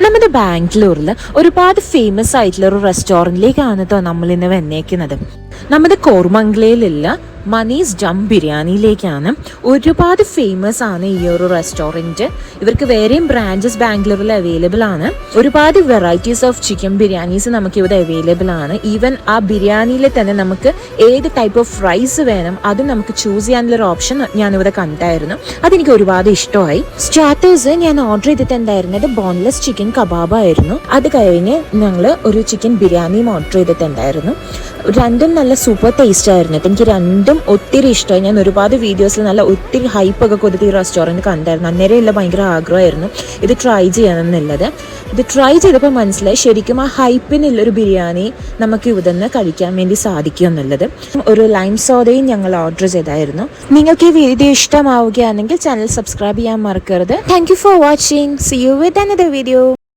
നമ്മുടെ ബാംഗ്ലൂരിൽ ഒരുപാട് ഫേമസ് ആയിട്ടുള്ള ഒരു റെസ്റ്റോറൻറ്റിലേക്കാണ് കേട്ടോ നമ്മൾ ഇന്ന് വന്നേക്കുന്നത്. നമ്മുടെ കോർമംഗ്ലയിലുള്ള മനീസ് ജം ബിരിയാണിയിലേക്കാണ്. ഒരുപാട് ഫേമസ് ആണ് ഈ ഒരു റെസ്റ്റോറൻറ്റ്. ഇവർക്ക് വേറെയും ബ്രാഞ്ചസ് ബാംഗ്ലൂരിൽ അവൈലബിൾ ആണ്. ഒരുപാട് വെറൈറ്റീസ് ഓഫ് ചിക്കൻ ബിരിയാണീസ് നമുക്ക് ഇവിടെ അവൈലബിൾ ആണ്. ഈവൻ ആ ബിരിയാണിയിൽ തന്നെ നമുക്ക് ഏത് ടൈപ്പ് ഓഫ് റൈസ് വേണം അത് നമുക്ക് ചൂസ് ചെയ്യാനുള്ളൊരു ഓപ്ഷൻ ഞാനിവിടെ കണ്ടായിരുന്നു. അതെനിക്ക് ഒരുപാട് ഇഷ്ടമായി. സ്റ്റാർട്ടേഴ്സ് ഞാൻ ഓർഡർ ചെയ്തിട്ടുണ്ടായിരുന്നത് ബോൺലെസ് ചിക്കൻ കബാബായിരുന്നു. അത് കഴിഞ്ഞ് ഞങ്ങൾ ഒരു ചിക്കൻ ബിരിയാണിയും ഓർഡർ ചെയ്തിട്ടുണ്ടായിരുന്നു. രണ്ടും നല്ല സൂപ്പർ ടേസ്റ്റ് ആയിരുന്നു. എനിക്ക് രണ്ടും ഒത്തിരി ഇഷ്ടമായി. ഞാൻ ഒരുപാട് വീഡിയോസിൽ നല്ല ഒത്തിരി ഹൈപ്പൊക്കെ കൊടുത്ത് ഈ റെസ്റ്റോറൻറ്റ് കണ്ടായിരുന്നു. അന്നേരമുള്ള ഭയങ്കര ആഗ്രഹമായിരുന്നു ഇത് ട്രൈ ചെയ്യണമെന്നുള്ളത്. ഇത് ട്രൈ ചെയ്തപ്പോൾ മനസ്സിലായി ശരിക്കും ആ ഹൈപ്പിനുള്ളൊരു ബിരിയാണി നമുക്ക് ഇവിടെ നിന്ന് കഴിക്കാൻ വേണ്ടി സാധിക്കും എന്നുള്ളത്. ഒരു ലൈം സോഡയും ഞങ്ങൾ ഓർഡർ ചെയ്തായിരുന്നു. നിങ്ങൾക്ക് ഈ വീഡിയോ ഇഷ്ടമാവുകയാണെങ്കിൽ ചാനൽ സബ്സ്ക്രൈബ് ചെയ്യാൻ മറക്കരുത്. Thank you for watching. See you with another video.